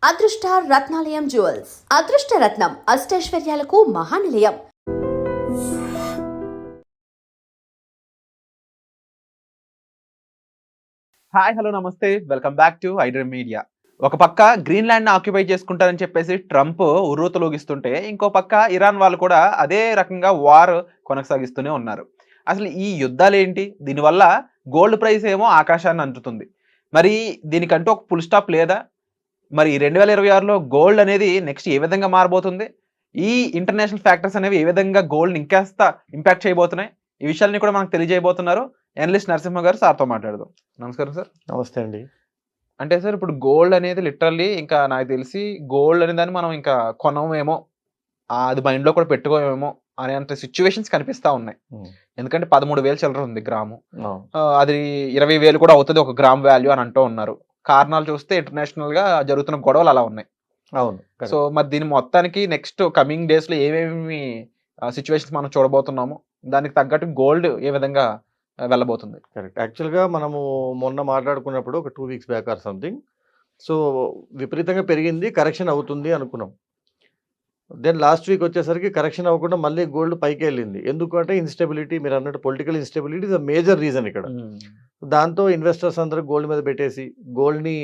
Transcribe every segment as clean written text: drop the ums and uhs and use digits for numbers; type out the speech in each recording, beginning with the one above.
అదృష్ట రత్నాలయం జ్యువెల్స్ అదృష్ట రత్నం అష్టైశ్వర్యాలకు మహానిలయం. Hi hello నమస్తే, welcome back to iDream media. ఒక పక్క గ్రీన్లాండ్ ఆక్యుపై చేసుకుంటారని చెప్పేసి ట్రంప్ ఉర్రూతలూగిస్తుంటే, ఇంకో పక్క ఇరాన్ వాళ్ళు కూడా అదే రకంగా వార్ కొనసాగిస్తూనే ఉన్నారు. అసలు ఈ యుద్ధాలు ఏంటి? దీనివల్ల గోల్డ్ ప్రైస్ ఏమో ఆకాశాన్ని అంటుతుంది. మరి దీనికంటూ ఒక ఫుల్ స్టాప్ లేదా? మరి 2026లో గోల్డ్ అనేది నెక్స్ట్ ఏ విధంగా మారబోతుంది? ఈ ఇంటర్నేషనల్ ఫ్యాక్టర్స్ అనేవి ఏ విధంగా గోల్డ్ని ఇంకాస్త ఇంపాక్ట్ చేయబోతున్నాయి? ఈ విషయాన్ని కూడా మనకు తెలియజేయబోతున్నారు ఎనలిస్ట్ నరసింహ గారు. సార్తో మాట్లాడదాం. నమస్కారం సార్. నమస్తే అండి. అంటే సార్, ఇప్పుడు గోల్డ్ అనేది లిటరల్లీ ఇంకా నాకు తెలిసి గోల్డ్ అనే దాన్ని మనం ఇంకా కొనమేమో, అది మైండ్లో కూడా పెట్టుకోమేమో అనేంత సిచ్యువేషన్స్ కనిపిస్తూ ఉన్నాయి. ఎందుకంటే 13,000 చిల్లర ఉంది గ్రాము. అది 20,000 కూడా అవుతుంది ఒక గ్రామ్ వాల్యూ అని అంటూ ఉన్నారు. కారణాలు చూస్తే ఇంటర్నేషనల్ గా జరుగుతున్న గొడవలు అలా ఉన్నాయి. అవును. సో మరి దీని మొత్తానికి నెక్స్ట్ కమింగ్ డేస్ లో ఏమేమి సిచ్యువేషన్స్ మనం చూడబోతున్నాము, దానికి తగ్గట్టు గోల్డ్ ఏ విధంగా వెళ్ళబోతుంది? కరెక్ట్. యాక్చువల్గా మనము మొన్న మాట్లాడుకున్నప్పుడు ఒక 2 weeks back or something, so విపరీతంగా పెరిగింది, కరెక్షన్ అవుతుంది అనుకున్నాం. దెన్ లాస్ట్ వీక్ వచ్చేసరికి కరెక్షన్ అవ్వకుండా మళ్ళీ గోల్డ్ పైకి వెళ్ళింది. ఎందుకంటే ఇన్స్టెబిలిటీ, మీరు అన్నట్టు political instability is a major reason ఇక్కడ. దాంతో ఇన్వెస్టర్స్ అందరూ గోల్డ్ మీద పెట్టేసి గోల్డ్ని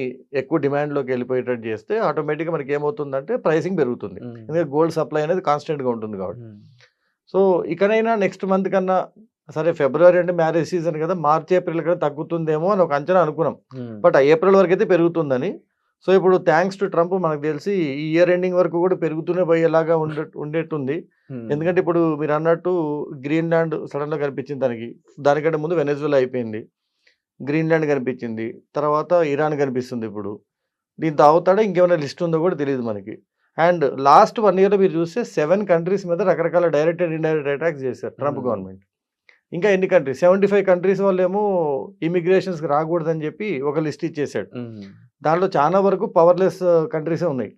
ఎక్కువ డిమాండ్లోకి వెళ్ళిపోయేటట్టు చేస్తే ఆటోమేటిక్గా మనకి ఏమవుతుందంటే ప్రైసింగ్ పెరుగుతుంది. ఎందుకంటే గోల్డ్ సప్లై అనేది కాన్స్టెంట్గా ఉంటుంది కాబట్టి. సో ఇకనైనా నెక్స్ట్ మంత్ కన్నా, సరే ఫిబ్రవరి అంటే మ్యారేజ్ సీజన్ కదా, మార్చ్ ఏప్రిల్ కదా తగ్గుతుందేమో అని ఒక అంచనా అనుకున్నాం. బట్ ఏప్రిల్ వరకు అయితే పెరుగుతుందని. సో ఇప్పుడు థ్యాంక్స్ టు ట్రంప్ మనకు తెలిసి ఈ ఇయర్ ఎండింగ్ వరకు కూడా పెరుగుతూనే పోయేలాగా ఉండేట్టుంది. ఎందుకంటే ఇప్పుడు మీరు అన్నట్టు గ్రీన్లాండ్ సడన్గా కనిపించింది, దానికంటే ముందు వెనెజులా అయిపోయింది, గ్రీన్లాండ్ కనిపించింది, తర్వాత ఇరాన్ కనిపిస్తుంది. ఇప్పుడు దీంతో అవుతాడో ఇంకేమైనా లిస్ట్ ఉందో కూడా తెలియదు మనకి. అండ్ లాస్ట్ 1 yearలో మీరు చూస్తే 7 కంట్రీస్ మీద రకరకాల డైరెక్ట్ అండ్ ఇండైరెక్ట్ అటాక్స్ చేశారు ట్రంప్ గవర్నమెంట్. ఇంకా ఎన్ని కంట్రీస్, 75 కంట్రీస్ వాళ్ళేమో ఇమిగ్రేషన్స్కి రాకూడదని చెప్పి ఒక లిస్ట్ ఇచ్చేసాడు. దాంట్లో చాలా వరకు పవర్లెస్ కంట్రీసే ఉన్నాయి.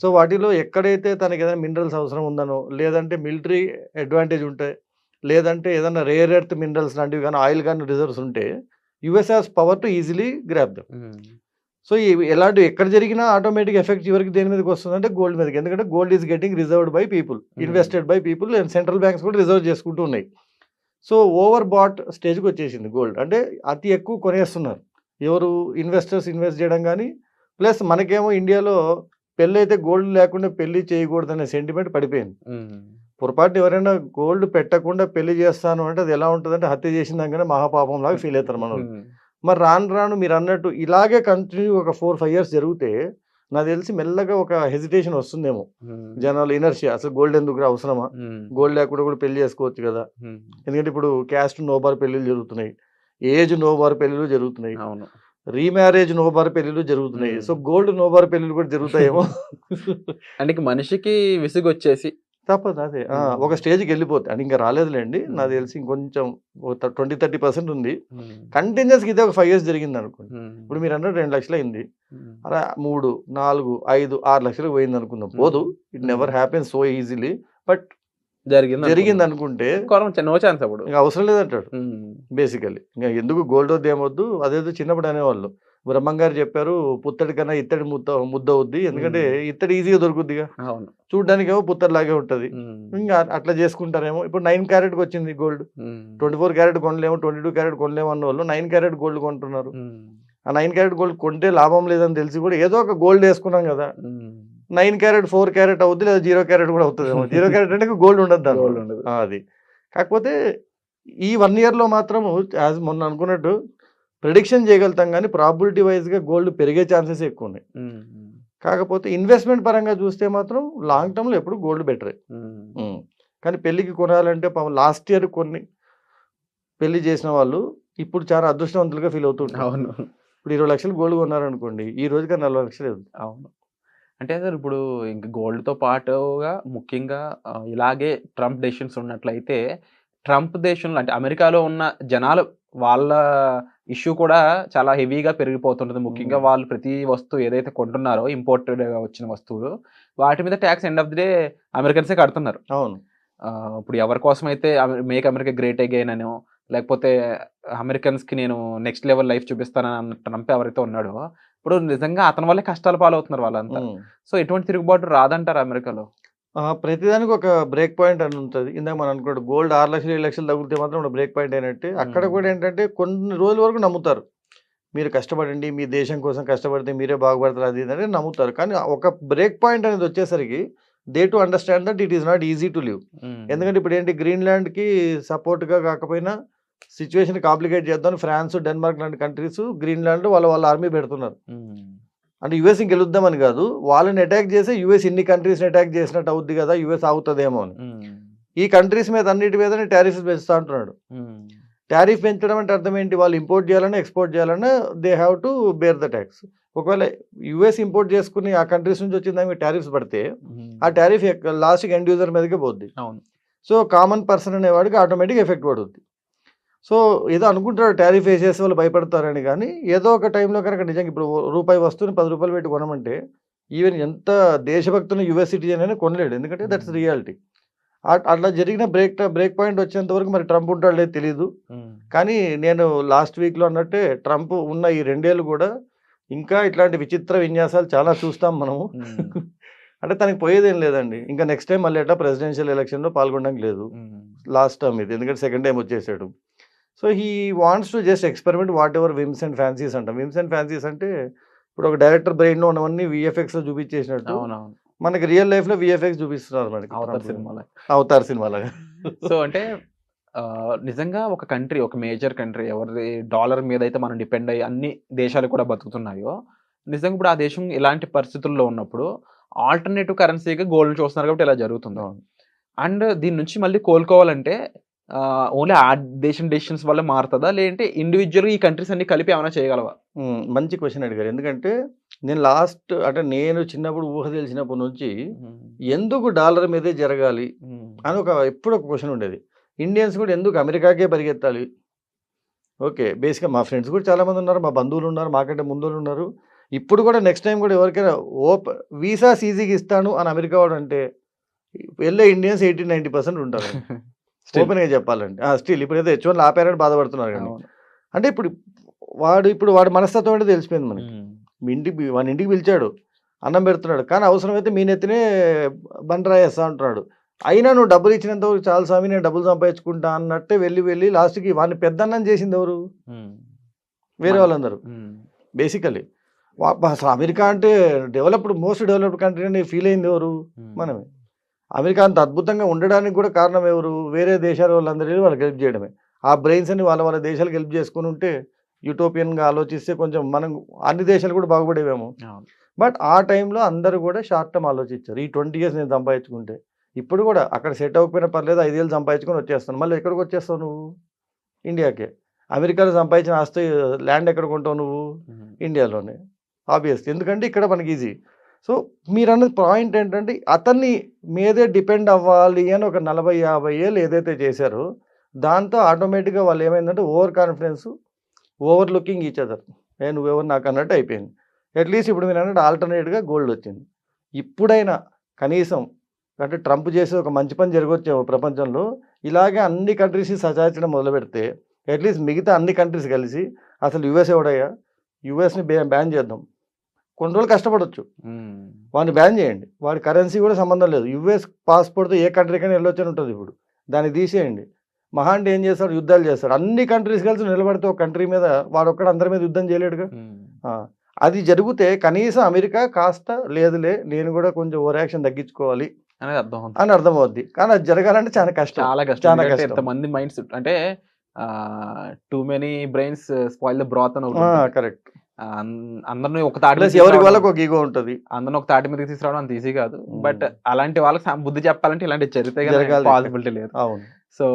సో వాటిలో ఎక్కడైతే తనకి ఏదైనా మినరల్స్ అవసరం ఉందనో, లేదంటే మిలిటరీ అడ్వాంటేజ్ ఉంటే, లేదంటే ఏదైనా రేర్ ఎర్త్ మినరల్స్ లాంటివి కానీ, ఆయిల్ కానీ రిజర్వ్స్ ఉంటే US has power to easily grab them. So ఎలాంటి ఎక్కడ జరిగినా ఆటోమేటిక్ ఎఫెక్ట్ చివరికి దేని మీదకి వస్తుందంటే గోల్డ్ మీదకి. ఎందుకంటే gold is getting reserved by people, invested by people, and central banks కూడా రిజర్వ్ చేసుకుంటూ ఉన్నాయి. సో ఓవర్ బాట్ స్టేజ్కి వచ్చేసింది గోల్డ్. అంటే అతి ఎక్కువ కొనేస్తున్నారు ఎవరు? ఇన్వెస్టర్స్ ఇన్వెస్ట్ చేయడం కానీ, ప్లస్ మనకేమో ఇండియాలో పెళ్ళి అయితే గోల్డ్ లేకుండా పెళ్లి చేయకూడదనే సెంటిమెంట్ పడిపోయింది. పొరపాటు ఎవరైనా గోల్డ్ పెట్టకుండా పెళ్లి చేస్తాను అంటే అది ఎలా ఉంటుందంటే హత్య చేసిన దానికన్నా మహాపాపం లాగా ఫీల్ అవుతారు మనం. మరి రాను రాను మీరు అన్నట్టు ఇలాగే కంటిన్యూ ఒక 4-5 years జరిగితే నాకు తెలిసి మెల్లగా ఒక హెజిటేషన్ వస్తుందేమో జనాలు, ఇనర్షియా. అసలు గోల్డ్ ఎందుకు అవసరమా, గోల్డ్ లేకుండా కూడా పెళ్లి చేసుకోవచ్చు కదా. ఎందుకంటే ఇప్పుడు క్యాస్ట్ నోబార్ పెళ్లిళ్ళు జరుగుతున్నాయి, ఏజ్ నోబార్ పెళ్లిళ్ళు జరుగుతున్నాయి, రీమ్యారేజ్ నోబార్ పెళ్లిళ్ళు జరుగుతున్నాయి. సో గోల్డ్ నోబార్ పెళ్లిళ్ళు కూడా జరుగుతాయేమో. అంటే మనిషికి విసుగు వచ్చేసి తప్పదు అదే ఒక స్టేజ్కి వెళ్ళిపోతే. అని ఇంకా రాలేదులేండి, నాకు తెలిసి ఇంకొంచెం 20-30% ఉంది. కంటిన్యూస్గా ఇదే ఒక 5 years జరిగింది అనుకోండి. ఇప్పుడు మీరు అన్నట్టు 2 లక్షలు అయింది, అలా 3, 4, 5, 6 లక్షలకు పోయింది అనుకుందాం. పోదు, it never happens so easily. But జరిగింది అనుకుంటే నో ఛాన్స్, అప్పుడు ఇంకా అవసరం లేదంటాడు బేసికలీ. ఇంకా ఎందుకు గోల్డ్ వద్దు ఏమొద్దు, అదేదో చిన్నప్పుడు అనేవాళ్ళు. బ్రహ్మంగారు చెప్పారు, పుత్తడి కన్నా ఇత్తడి ముద్ద అవుద్ది, ఎందుకంటే ఇత్తడి ఈజీగా దొరుకుద్దిగా, చూడడానికి ఏమో పుత్తడి లాగే ఉంటది. ఇంకా అట్లా చేసుకుంటారేమో. ఇప్పుడు 9 క్యారెట్కి వచ్చింది గోల్డ్. 24 క్యారెట్ కొనలేము, 22 క్యారెట్ కొనలేము అన్న వాళ్ళు 9 క్యారెట్ గోల్డ్ కొంటున్నారు. ఆ 9 క్యారెట్ గోల్డ్ కొంటే లాభం లేదని తెలిసి కూడా ఏదో ఒక గోల్డ్ వేసుకున్నాం కదా, 9 క్యారెట్ 4 క్యారెట్ అవుద్ది, లేదా 0 క్యారెట్ కూడా అవుతుంది. 0 క్యారెట్ అంటే గోల్డ్ ఉండదు అది. కాకపోతే ఈ 1 yearలో మాత్రం యాజ్ మొన్న అనుకున్నట్టు ప్రిడిక్షన్ చేయగలుగుతాం, కానీ ప్రాబిలిటీ వైజ్గా గోల్డ్ పెరిగే ఛాన్సెస్ ఎక్కువ ఉన్నాయి. కాకపోతే ఇన్వెస్ట్మెంట్ పరంగా చూస్తే మాత్రం లాంగ్ టర్మ్లో ఎప్పుడు గోల్డ్ బెటరే. కానీ పెళ్ళికి కొనాలంటే లాస్ట్ ఇయర్ పెళ్లి చేసిన వాళ్ళు ఇప్పుడు చాలా అదృష్టవంతులుగా ఫీల్ అవుతుంటారు. ఇప్పుడు 20 లక్షలు గోల్డ్ కొన్నారనుకోండి, ఈ రోజుగా 40 లక్షలు. అవును. అంటే సార్, ఇప్పుడు ఇంకా గోల్డ్తో పాటుగా ముఖ్యంగా ఇలాగే ట్రంప్ డెసిషన్స్ ఉన్నట్లయితే, ట్రంప్ దేశంలో అంటే అమెరికాలో ఉన్న జనాలు వాళ్ళ ఇష్యూ కూడా చాలా హెవీగా పెరిగిపోతుంటుంది. ముఖ్యంగా వాళ్ళు ప్రతి వస్తువు ఏదైతే కొంటున్నారో, ఇంపోర్టెడ్ వచ్చిన వస్తువులు, వాటి మీద tax end of the day అమెరికన్సే కడుతున్నారు. అవును. ఇప్పుడు ఎవరి కోసం అయితే మేక్ అమెరికా గ్రేట్ అగైన్ అనో, లేకపోతే అమెరికన్స్‌కి నేను నెక్స్ట్ లెవెల్ లైఫ్ చూపిస్తానని అన్న ట్రంప్ ఎవరైతే ఉన్నాడో, ఇప్పుడు నిజంగా అతని వల్లే కష్టాల పాలవుతున్నారు వాళ్ళంతా. హ్మ్. సో, ఎటువంటి తిరుగుబాటు రాదంటారా అమెరికాలో? ప్రతిదానికి ఒక బ్రేక్ పాయింట్ అని ఉంటది. ఇందాక మనం అనుకున్నట్టు గోల్డ్ 6,00,000, 7,00,000 తగిలితే మాత్రం ఒక బ్రేక్ పాయింట్ అయినట్టే. అక్కడ హ్మ్. కూడా ఏంటంటే కొన్ని రోజుల వరకు నమ్ముతారు. మీరు కష్టపడండి, మీ దేశం కోసం కష్టపడితే మీరే బాగుపడతారు అది ఇది అని నమ్ముతారు. కానీ ఒక బ్రేక్ పాయింట్ అనేది వచ్చేసరికి they to understand that it is not easy to live. హ్మ్. ఎందుకంటే ఇప్పుడేంటి గ్రీన్‌లాండ్‌కి సపోర్ట్‌గా కాకపోయినా సిట్యుయేషన్ కాంప్లికేట్ చేద్దామని ఫ్రాన్స్, డెన్మార్క్ లాంటి కంట్రీస్ గ్రీన్‌లాండ్‌లో వాళ్ళ ఆర్మీ పెడుతున్నారు. హ్మ్. అంటే యూఎస్‌ని గెలుద్దామని కాదు. వాళ్ళని అటాక్ చేసి యూఎస్ ఇన్ని కంట్రీస్‌ని అటాక్ చేసినట్టు అవుద్ది కదా! యూఎస్ ఆగుతదేమో అని. హ్మ్. ఈ కంట్రీస్ మీద అన్నిటి మీదనే టారిఫ్స్ పెంచుతా అంటున్నాడు. హ్మ్. టారిఫ్ పెంచడం అంటే అర్థం ఏంటి? వాళ్ళు ఇంపోర్ట్ చేయాలన్నా, ఎక్స్‌పోర్ట్ చేయాలన్నా they have to bear the tax. ఒకవేళ యూఎస్ ఇంపోర్ట్ చేసుకుని ఆ కంట్రీస్ నుంచి వచ్చిన దానికి టారిఫ్స్ పడితే, హ్మ్. ఆ టారిఫ్ లాస్ట్‌కి ఎండ్ యూజర్ మీదకే పోద్ది. అవును. సో, కామన్ పర్సన్ అనేవాడికి ఆటోమేటిక్‌గా ఎఫెక్ట్ పడుద్ది. సో, ఏదో అనుకుంటారు టారిఫ్ ఏసేసి వాళ్ళు భయపడతారని గానీ, ఏదో ఒక టైంలో కనుక నిజంగా ఇప్పుడు రూపాయి వస్తువుని రూ. 10 పెట్టి కొనమంటే, ఈవెన్ ఎంత దేశభక్తున్న యూఎస్ సిటిజన్ అయినా కొనలేడు. ఎందుకంటే దట్స్ హ్మ్. రియాలిటీ. అట్లా జరిగిన బ్రేక్ పాయింట్ వచ్చేంత వరకు మరి ట్రంప్ ఉంటాడో లేదో తెలీదు. హ్మ్. కానీ నేను లాస్ట్ వీక్‌లో అన్నట్టే ట్రంప్ ఉన్న ఈ 2 ఏళ్ళు గూడా ఇంకా ఇట్లాంటి విచిత్ర విన్యాసాలు చాలా చూస్తాం మనము. హ్మ్. అంటే తనకి పోయేదేం లేదండి. ఇంకా నెక్స్ట్ టైమ్ మళ్ళీ ఎట్లా ప్రెసిడెన్షియల్ ఎలక్షన్‌లో పాల్గొనడానికి లేదు. హ్మ్. లాస్ట్ టర్మ్ ఇది. ఎందుకంటే సెకండ్ టైమ్ వచ్చేసాడు. So, he wants to just experiment whatever whims and fancies అంటాం. విమ్స్ అండ్ ఫ్యాన్సీస్ అంటే ఇప్పుడు ఒక డైరెక్టర్ బ్రెయిన్‌లో ఉన్నవన్నీ వీఎఫ్ఎక్స్‌లో చూపించేసినట్టు అవునవును. మనకి రియల్ లైఫ్‌లో వీఎఫ్ఎక్స్ చూపిస్తున్నారు మనకి 'అవతార్' ట్రంప్. సినిమాలో. 'అవతార్' సినిమాలాగా. సో, అంటే నిజంగా ఒక కంట్రీ, ఒక మేజర్ కంట్రీ ఎవరిది డాలర్ మీదైతే మనం డిపెండ్ అయ్యి అన్ని దేశాలు కూడా బతుకుతున్నాయో, నిజంగా ఇప్పుడు ఆ దేశం ఇలాంటి పరిస్థితుల్లో ఉన్నప్పుడు ఆల్టర్‌నేటివ్ కరెన్సీగా గోల్డ్‌ని చూస్తున్నారు కాబట్టి ఇలా జరుగుతుంది. అవును. అండ్ దీని నుంచి మళ్ళీ కోలుకోవాలంటే ఓన్లీ ఆ దేశం డెసిషన్స్ వల్లే మారుతదా? లేదంటే ఇండివిడ్యువల్‌గా ఈ కంట్రీస్ అన్ని కలిపి ఏమైనా చేయగలవా? మంచి క్వెషన్ అడిగారు. ఎందుకంటే నేను చిన్నప్పుడు ఊహ తెలిసినప్పటి నుంచి హ్మ్. ఎందుకు డాలర్ మీదే జరగాలి హ్మ్. అని ఎప్పుడూ ఒక క్వెషన్ ఉండేది. ఇండియన్స్ కూడా ఎందుకు అమెరికాకే పరిగెత్తాలి? ఓకే. బేసిక్‌గా మా ఫ్రెండ్స్ కూడా చాలామంది ఉన్నారు. మా బంధువులు ఉన్నారు. మాకంటే ముందోళ్ళు ఉన్నారు. ఇప్పుడు కూడా నెక్స్ట్ టైమ్ కూడా ఎవరికైనా వీసాస్ ఈజీగా ఇస్తాను అని అమెరికా వాడంటే వెళ్ళే ఇండియన్స్ 80, 90% ఉంటారండి. స్టిల్. ఓపెన్‌గా చెప్పాలంటే. స్టిల్ ఇప్పుడైతే హెచ్1 ఆపారని బాధపడుతున్నారు గానీ. అవును. అంటే వాడి మనస్తత్వం ఏంటో తెలిసిపోయింది మనకి. హ్మ్. వాడిని ఇంటికి పిలిచాడు. అన్నం పెడుతున్నాడు. కానీ అవసరమైతే మీ నెత్తినే బండరాయేస్తా అంటున్నాడు. అయినా నువ్వు డబ్బులు ఇచ్చినంత వరకు చాలు స్వామి నేను డబ్బులు సంపాదించుకుంటా అన్నట్టే వెళ్ళి లాస్ట్‌కి వాడిని పెద్దన్నం చేసిందెవరు? హ్మ్. వేరే మన వాళ్ళందరూ. హ్మ్. బేసికల్లీ. అసలు అమెరికా అంటే మోస్ట్ డెవలప్డ్ కంట్రీ అని ఫీల్ అయిందెవరు? హ్మ్. మనమే. అమెరికా అంత అద్భుతంగా ఉండడానికి కూడా కారణం ఎవరు? వేరే దేశాల వాళ్ళందరూ ఎళ్లి వాళ్ళకి హెల్ప్ చేయడమే. ఆ బ్రెయిన్స్ అన్ని వాళ్ళ దేశాలకు హెల్ప్ చేసుకొనుంటే యూటోపియన్‌గా ఆలోచిస్తే కొంచెం మనం అన్ని దేశాలు కూడా బాగుపడేవేమో. అవును. బట్ ఆ టైంలో అందరూ కూడా షార్ట్ టర్మ్ ఆలోచించారు. ఈ 20 ఇయర్స్ నేను సంపాదించుకుంటే. ఇప్పుడు కూడా అక్కడ సెట్ అవ్వకపోయినా పర్లేదు 5 ఏళ్ళు సంపాదించుకొని వచ్చేస్తాను. మళ్ళీ ఎక్కడికొచ్చేస్తావు నువ్వు? ఇండియాకే. అమెరికాలో సంపాదించిన ఆస్తి ల్యాండ్ ఎక్కడ కొంటావు నువ్వు? హ్మ్. ఇండియాలోనే. ఆబ్వియస్‌లీ. ఎందుకంటే ఇక్కడ మనకి ఈజీ. సో, మీరన్నది పాయింట్ ఏంటంటే అతన్ని మీదే డిపెండ్ అవ్వాలి అని ఒక 40, 50 ఏళ్ళు ఏదైతే చేశారో దాంతో ఆటోమేటిక్‌గా వాళ్ళేమైందంటే over confidence, over looking each other. నువ్వెవరు నాకన్నట్టు అయిపోయింది. అట్‌లీస్ట్ ఇప్పుడు మీరన్నట్టు ఆల్టర్‌నేట్‌గా గోల్డొచ్చింది. ఇప్పుడైనా కనీసం అంటే ట్రంప్ చేసే ఒక మంచి పని జరగొచ్చేమో ప్రపంచంలో. ఇలాగే అన్ని కంట్రీస్‌ని సతాయించడం మొదలుపెడితే అట్‌లీస్ట్ మిగతా అన్ని కంట్రీస్ కలిసి అసలు యూఎస్ ఎవడయ్యా? యూఎస్‌ని బ్యాన్ చేద్దాం. కొన్ని రోజులు కష్టపడొచ్చు. హ్మ్. వాడిని బ్యాన్ చేయండి. వాడి కరెన్సీ కూడా సంబంధం లేదు. యూఎస్ పాస్‌పోర్ట్‌తో ఏ కంట్రీకైనా ఎళ్ళొచ్చని ఉంటదిప్పుడు. దాన్ని తీసేయండి. మహా అంటే ఏం చేస్తాడు? యుద్ధాలు చేస్తాడు. అన్ని కంట్రీస్ కలిసి నిలబడితే ఒక కంట్రీ మీద వాడొక్కడు అందరి మీద యుద్ధం చేయలేడుగా. హ్మ్. ఆ! అది జరిగితే కనీసం అమెరికా కాస్త లేదులే నేను కూడా కొంచెం ఓవర్ యాక్షన్ తగ్గించుకోవాలి అనేది అర్థమవుతుంది. అని అర్థమవుద్ది. కానీ అది జరగాలంటే చాలా కష్టం. చాలా కష్టం. చాలా ఎందుకంటే కష్టం. ఇంతమంది మైండ్స్ అంటే too many brains spoil the బ్రాత్ అని ఒకటుంటది. కరెక్ట్. అందరిని ఒక తాటి మీద ప్లస్ ఎవరికి తీసుకురావడం, వాళ్ళకి ఒక ఈగో ఉంటది. అందరిని ఒక తాటి మీదకి తీసుకురావడం అంత ఈజీ కాదు. బట్ హ్మ్. అలాంటి వాళ్ళకి బుద్ధి చెప్పాలంటే ఇలాంటివి జరిగితే గాని జరగాలి. పాసిబిలిటీ లేదు. అవును. So,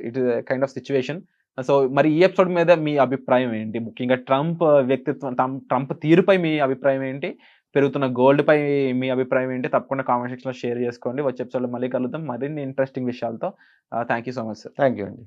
it is kind of situation. So, మరి ఈ ఎపిసోడ్ మీద మీ అభిప్రాయం ఏంటి? ముఖ్యంగా ట్రంప్ వ్యక్తిత్వం, ట్రంప్ తీరుపై మీ అభిప్రాయం ఏంటి? పెరుగుతున్న గోల్డ్‌పై మీ అభిప్రాయం ఏంటి? తప్పకుండా కామెంట్ సెక్షన్‌లో షేర్ చేసుకోండి. వచ్చే ఎపిసోడ్‌లో మళ్ళీ కలుద్దాం మరిన్ని ఇంట్రెస్టింగ్ విషయాలతో. Thank you so much sir. Thank you అండి.